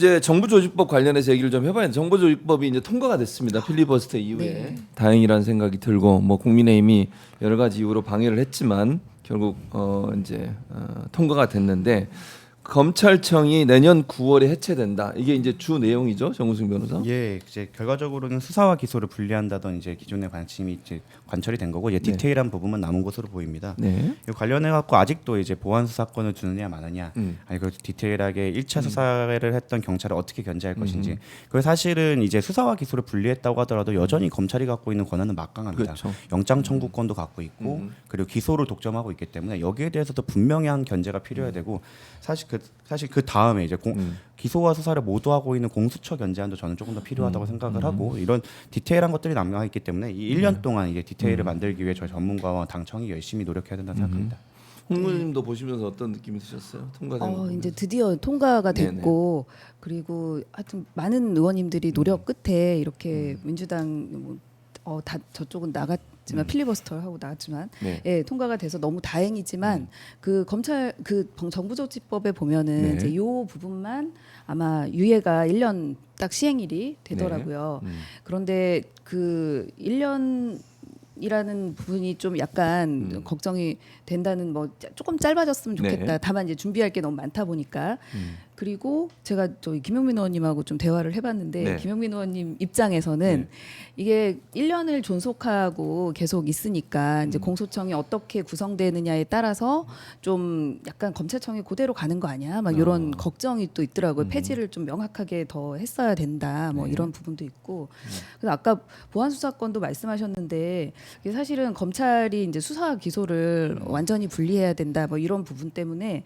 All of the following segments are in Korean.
이제 정부조직법 관련해서 얘기를 좀 해봐야 돼. 정부조직법이 이제 통과가 됐습니다. 필리버스터 이후에 네. 다행이라는 생각이 들고 뭐 국민의힘이 여러 가지 이유로 방해를 했지만 결국 통과가 됐는데 검찰청이 내년 9월에 해체된다. 이게 이제 주 내용이죠, 정우승 변호사. 예, 이제 결과적으로는 수사와 기소를 분리한다던 이제 기존의 관심이 이제 관철이 된 거고, 이제 디테일한 부분만 남은 것으로 보입니다. 네. 이 관련해 갖고 아직도 이제 보안 수사권을 주느냐 마느냐, 아니 그 디테일하게 1차 수사를 했던 경찰을 어떻게 견제할 것인지. 그 사실은 이제 수사와 기소를 분리했다고 하더라도 여전히 검찰이 갖고 있는 권한은 막강합니다. 그렇죠. 영장 청구권도 갖고 있고, 그리고 기소를 독점하고 있기 때문에 여기에 대해서도 분명한 견제가 필요해야 되고, 사실 그 다음에 이제 기소와 수사를 모두 하고 있는 공수처 견제안도 저는 조금 더 필요하다고 생각을 하고, 이런 디테일한 것들이 남아 있기 때문에 이 1년 동안 이제 디테일을 만들기 위해 저희 전문가와 당청이 열심히 노력해야 된다고 생각합니다. 홍무님도 보시면서 어떤 느낌이 드셨어요? 통과된 거. 이제 드디어 통과가 됐고, 그리고 하여튼 많은 의원님들이 노력 끝에 이렇게 민주당 다 저쪽은 나갔지만 필리버스터를 하고 나갔지만 네. 예, 통과가 돼서 너무 다행이지만 그 검찰 그 정부조직법에 보면은 네. 이제 요 부분만 아마 유예가 1년 딱 시행일이 되더라고요. 그런데 그 1년이라는 부분이 좀 약간 걱정이 된다는, 뭐 조금 짧아졌으면 좋겠다. 네. 다만 이제 준비할 게 너무 많다 보니까. 그리고 제가 저희 김용민 의원님하고 좀 대화를 해봤는데, 네. 김용민 의원님 입장에서는 이게 1년을 존속하고 계속 있으니까 이제 공소청이 어떻게 구성되느냐에 따라서 좀 약간 검찰청이 그대로 가는 거 아니야? 막 이런 걱정이 또 있더라고요. 폐지를 좀 명확하게 더 했어야 된다. 뭐 이런 부분도 있고. 그래서 아까 보안 수사권도 말씀하셨는데, 이게 사실은 검찰이 이제 수사 기소를 완전히 분리해야 된다. 뭐 이런 부분 때문에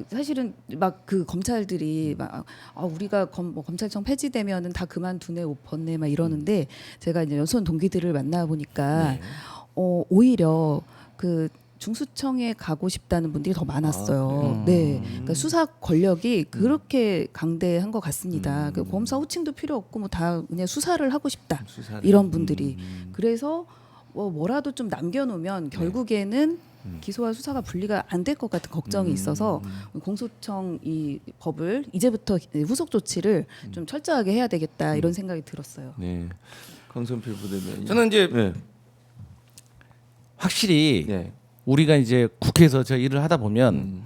사실은 막 그 검찰들이 막 우리가 검찰청 폐지되면은 다 그만두네, 옷 벗네 막 이러는데, 제가 이제 연수원 동기들을 만나 보니까 오히려 그 중수청에 가고 싶다는 분들이 더 많았어요. 네, 그러니까 수사 권력이 그렇게 강대한 것 같습니다. 그 검사 호칭도 필요 없고 뭐 다 그냥 수사를 하고 싶다, 수사를. 이런 분들이. 그래서 뭐라도 좀 남겨놓으면 결국에는 기소와 수사가 분리가 안 될 것 같은 걱정이 있어서 공소청 이 법을 이제부터 후속 조치를 좀 철저하게 해야 되겠다, 이런 생각이 들었어요. 네. 강선필 부대변인. 저는 이제 네. 확실히 네. 우리가 이제 국회에서 저 일을 하다 보면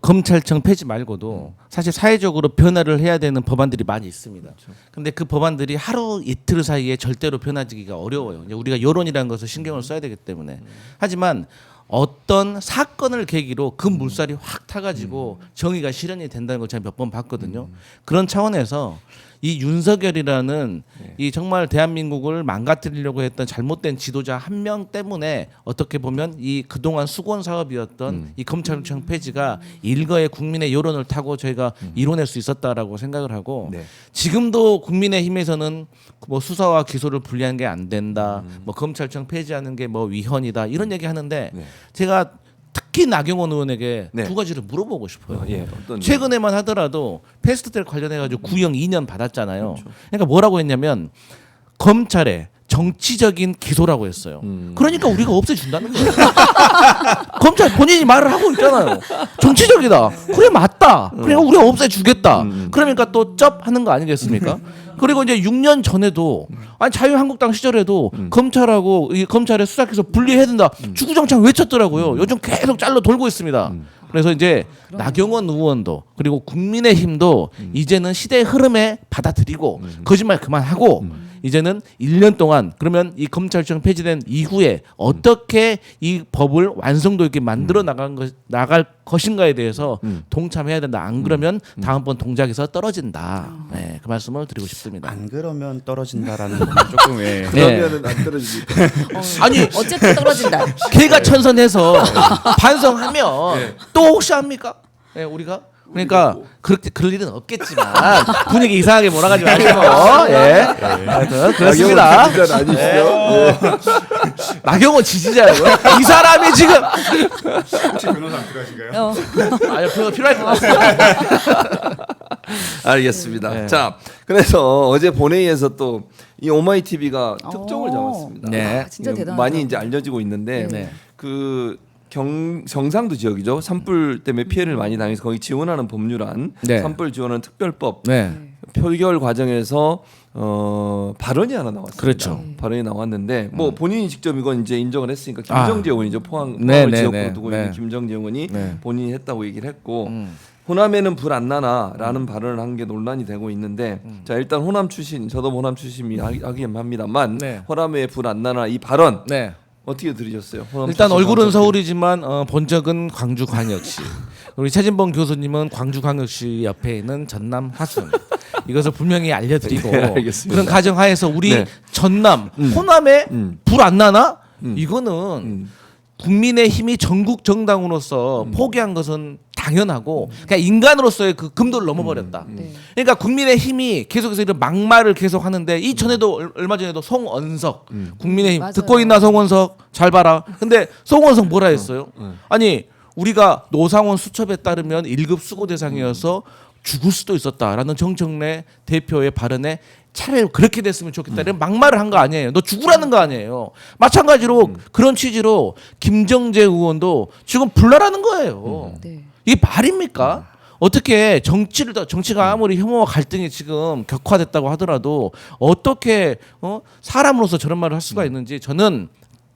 검찰청 폐지 말고도 사실 사회적으로 변화를 해야 되는 법안들이 많이 있습니다. 근데 그 법안들이 하루 이틀 사이에 절대로 변화지기가 어려워요. 이제 우리가 여론이라는 것을 신경을 써야 되기 때문에. 하지만 어떤 사건을 계기로 그 물살이 확 타가지고 정의가 실현이 된다는 걸 제가 몇 번 봤거든요. 그런 차원에서 이 윤석열이라는 이 정말 대한민국을 망가뜨리려고 했던 잘못된 지도자 한 명 때문에 어떻게 보면 이 그동안 수건 사업이었던 이 검찰청 폐지가 일거에 국민의 여론을 타고 저희가 이뤄낼 수 있었다라고 생각을 하고, 네. 지금도 국민의힘에서는 뭐 수사와 기소를 분리하는 게 안 된다, 뭐 검찰청 폐지하는 게 뭐 위헌이다, 이런 얘기 하는데 제가 특히 나경원 의원에게 네. 두 가지를 물어보고 싶어요. 어떤 최근에만 하더라도 패스트트랙 관련해가지고 구형 2년 받았잖아요. 그렇죠. 그러니까 뭐라고 했냐면 검찰의 정치적인 기소라고 했어요. 그러니까 우리가 없애준다는 거예요. 검찰 본인이 말을 하고 있잖아요. 정치적이다. 그래 맞다. 그래 우리가 없애주겠다. 그러니까 또 쩝 하는 거 아니겠습니까? 그리고 이제 6년 전에도 아니 자유한국당 시절에도 검찰하고 이 검찰의 수사 기소 분리해야 된다. 주구장창 외쳤더라고요. 요즘 계속 잘로 돌고 있습니다. 그래서 이제 나경원 의원도 그리고 국민의힘도 이제는 시대의 흐름에 받아들이고 거짓말 그만하고 이제는 1년 동안 그러면 이 검찰청 폐지된 이후에 어떻게 이 법을 완성도 있게 만들어 나갈 것인가에 대해서 동참해야 된다. 안 그러면 다음번 동작에서 떨어진다. 네, 그 말씀을 드리고 싶습니다. 안 그러면 떨어진다라는 부분이 조금 그러면은 안 떨어집니까? 아니 어쨌든 떨어진다. 걔가 천선해서 반성하면 또 혹시 합니까? 네, 우리가 그러니까 그렇게 그럴 일은 없겠지만 분위기 이상하게 몰아가지 마시고 하여튼 그렇습니다. 나경원 지지자 아니시죠? 나경원 지지자라고요? 이 사람이 지금 혹시 변호사 안 필요하신가요? 아니 그거 필요할 것 같습니다. 알겠습니다. 네. 자, 그래서 어제 본회의에서 또 이 오마이 TV가 특종을 잡았습니다. 네. 진짜 이게 대단하다. 많이 이제 알려지고 있는데 네. 그 경상도 지역이죠. 산불 때문에 피해를 많이 당해서 거기 지원하는 법률안, 네. 산불 지원하는 특별법 네. 표결 과정에서 발언이 하나 나왔습니다. 그렇죠. 발언이 나왔는데 뭐 본인이 직접 이건 이제 인정을 했으니까 아. 김정재 의원이죠. 포항을 네, 네, 지역구로 네. 두고 네. 있는 김정재 의원이 네. 본인이 했다고 얘기를 했고 호남에는 불 안 나나라는 발언을 한 게 논란이 되고 있는데 자 일단 호남 출신 저도 호남 출신이 하긴 합니다만 네. 호남에 불 안 나나 이 발언 네. 어떻게 들으셨어요? 호남 일단 출신 얼굴은 강성필. 서울이지만 본적은 광주광역시. 우리 최진봉 교수님은 광주광역시 옆에 있는 전남 하순. 이것을 분명히 알려드리고 네, 알겠습니다. 그런 가정하에서 우리 네. 전남 호남에 불 안 나나? 이거는 국민의 힘이 전국 정당으로서 포기한 것은 당연하고 그냥 인간으로서의 그 금도를 넘어버렸다. 네. 그러니까 국민의 힘이 계속해서 이런 막말을 계속 하는데 이 전에도 얼마 전에도 송언석 국민의힘 맞아요. 듣고 있나 송언석 잘 봐라. 근데 송언석 뭐라 했어요? 아니 우리가 노상원 수첩에 따르면 1급 수고 대상이어서 죽을 수도 있었다라는 정청래 대표의 발언에 차라리 그렇게 됐으면 좋겠다. 이런 막말을 한 거 아니에요. 너 죽으라는 거 아니에요. 마찬가지로 그런 취지로 김정재 의원도 지금 불나라는 거예요. 네. 이게 말입니까? 어떻게 정치가 아무리 혐오와 갈등이 지금 격화됐다고 하더라도 어떻게 사람으로서 저런 말을 할 수가 있는지 저는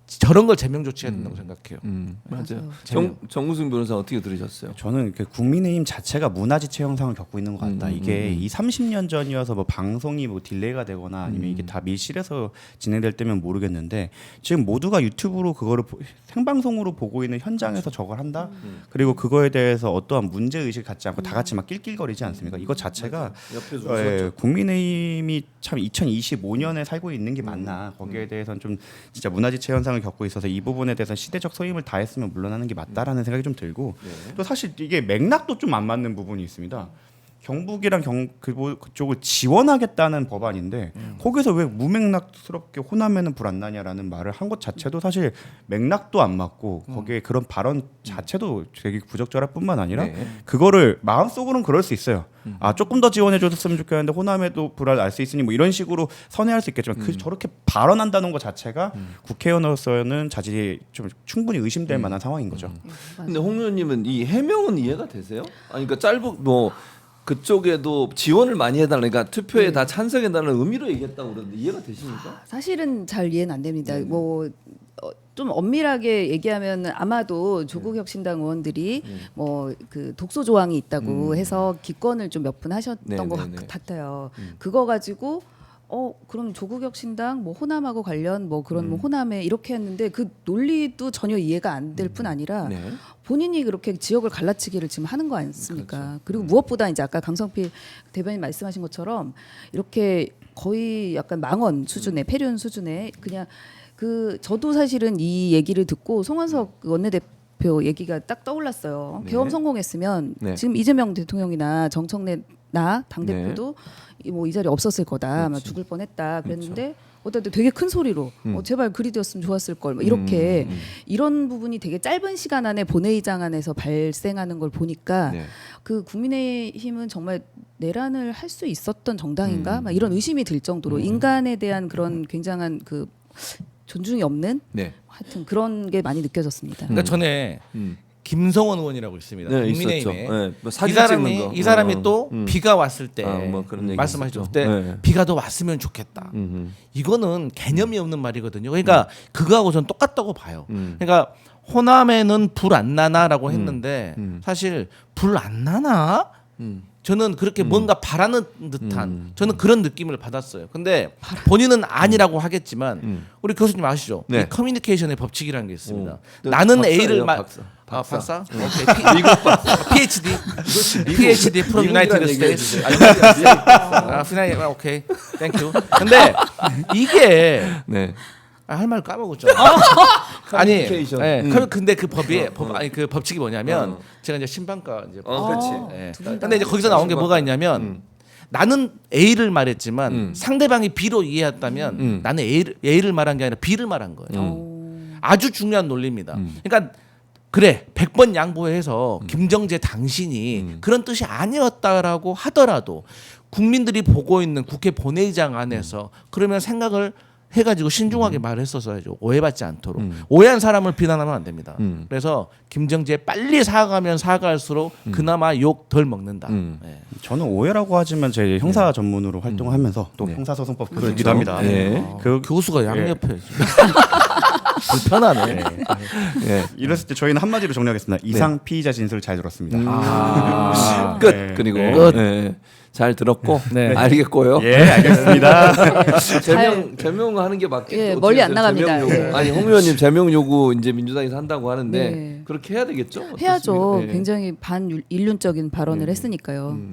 저런 걸 제명 조치해야 된다고 생각해요. 맞아요. 맞아요. 정우승 변호사 어떻게 들으셨어요? 저는 그 국민의힘 자체가 문화지체 형상을 겪고 있는 것 같다. 이게 이 30년 전이어서 뭐 방송이 뭐 딜레이가 되거나 아니면 이게 다 밀실에서 진행될 때면 모르겠는데 지금 모두가 유튜브로 그거를 생방송으로 보고 있는 현장에서 저걸 한다. 그리고 그거에 대해서 어떠한 문제 의식 갖지 않고 다 같이 막 낄낄거리지 않습니까? 이거 자체가 옆에서 국민의힘이 참 2025년에 살고 있는 게 맞나? 거기에 대해서는 좀 진짜 문화지체 현상을 겪고 있어서 이 부분에 대해서 시대적 소임을 다했으면 물러나는 게 맞다라는 생각이 좀 들고 또 사실 이게 맥락도 좀 안 맞는 부분이 있습니다. 경북이랑 그쪽을 지원하겠다는 법안인데 거기서 왜 무맥락스럽게 호남에는 불 안 나냐라는 말을 한 것 자체도 사실 맥락도 안 맞고 거기에 그런 발언 자체도 되게 부적절할 뿐만 아니라 그거를 마음속으로는 그럴 수 있어요. 아 조금 더 지원해 줬으면 좋겠는데 호남에도 불을 알 수 있으니 뭐 이런 식으로 선회할 수 있겠지만 그 저렇게 발언한다는 것 자체가 국회의원으로서는 자질이 좀 충분히 의심될 만한 상황인 거죠. 근데 홍 의원님은 이 해명은 이해가 되세요? 아니 그러니까 짧은 뭐 그쪽에도 지원을 많이 해달라니까 투표에 다 찬성해달라는 의미로 얘기했다고 그러는데 이해가 되십니까? 사실은 잘 이해는 안 됩니다. 뭐 좀 엄밀하게 얘기하면 아마도 조국혁신당 의원들이 뭐 그 독소 조항이 있다고 해서 기권을 좀 몇 분 하셨던 것 같아요. 그거 가지고 그럼 조국혁신당 뭐 호남하고 관련 뭐 그런 뭐 호남에 이렇게 했는데 그 논리도 전혀 이해가 안 될 뿐 아니라 네. 본인이 그렇게 지역을 갈라치기를 지금 하는 거 아닙니까? 그리고 무엇보다 이제 아까 강성필 대변인 말씀하신 것처럼 이렇게 거의 약간 망언 수준의 폐륜 수준의 그냥 저도 사실은 이 얘기를 듣고 송원석 원내대표 얘기가 딱 떠올랐어요. 네. 계엄 성공했으면 네. 지금 이재명 대통령이나 정청래 당 대표도 이 자리에 없었을 거다. 아마 죽을 뻔했다. 그랬는데 어쨌든 되게 큰 소리로 제발 그리 되었으면 좋았을 걸 이렇게 이런 부분이 되게 짧은 시간 안에 본회의장 안에서 발생하는 걸 보니까 그 국민의힘은 정말 내란을 할 수 있었던 정당인가? 막 이런 의심이 들 정도로 인간에 대한 그런 굉장한 그 존중이 없는 하여튼 그런 게 많이 느껴졌습니다. 그러니까 전에 김성원 의원이라고 있습니다. 네, 국민의힘에 있었죠. 네, 뭐 사진 찍는 거. 이 사람이 또 비가 왔을 때 뭐 그런 얘기 말씀하셨죠. 있었죠. 그때 네. 비가 더 왔으면 좋겠다. 이거는 개념이 없는 말이거든요. 그러니까 그거하고 전 똑같다고 봐요. 그러니까 호남에는 불 안 나나라고 했는데 사실 불 안 나나? 저는 그렇게 뭔가 바라는 듯한 저는 그런 느낌을 받았어요. 근데 본인은 아니라고 하겠지만 우리 교수님 아시죠? 네. 이 커뮤니케이션의 법칙이라는 게 있습니다. 오. 나는 박사예요, A를 박사. 오케이. 미국 박사. PhD from United States. 오케이. 땡큐. 근데 이게 할 말 까먹었죠. 아니, 커뮤니케이션. 근데 그 그 법칙이 뭐냐면 제가 이제 신방과 이제 그렇지. 예. 근데 이제 거기서 나온 게 뭐가 있냐면 나는 A를 말했지만 상대방이 B로 이해했다면 나는 A를 말한 게 아니라 B를 말한 거예요. 아주 중요한 논리입니다. 그러니까 그래 100번 양보해서 김정재 당신이 그런 뜻이 아니었다라고 하더라도 국민들이 보고 있는 국회 본회의장 안에서 그러면 생각을 해가지고 신중하게 말을 했었어야죠. 오해받지 않도록. 오해한 사람을 비난하면 안 됩니다. 그래서 김정재 빨리 사과하면 사과할수록 그나마 욕 덜 먹는다. 예. 저는 오해라고 하지만 제 형사 전문으로 활동하면서 또 형사소송법 교수이기도 합니다. 네. 그 교수가 양옆에 불편하네. 예. 이랬을 때 저희는 한마디로 정리하겠습니다. 이상 피의자 진술 잘 들었습니다. 아. 끝. 네. 그리고 끝. 예. 잘 들었고 네. 알겠고요. 예, 알겠습니다. 제명하는 게 맞겠죠. 예, 어떻게 멀리 안 해요? 나갑니다. 제명 요구. 네. 아니 홍 의원님 제명 요구 이제 민주당에서 한다고 하는데 네. 그렇게 해야 되겠죠? 해야죠. 어떻습니까? 예. 굉장히 반인륜적인 발언을 했으니까요. 네.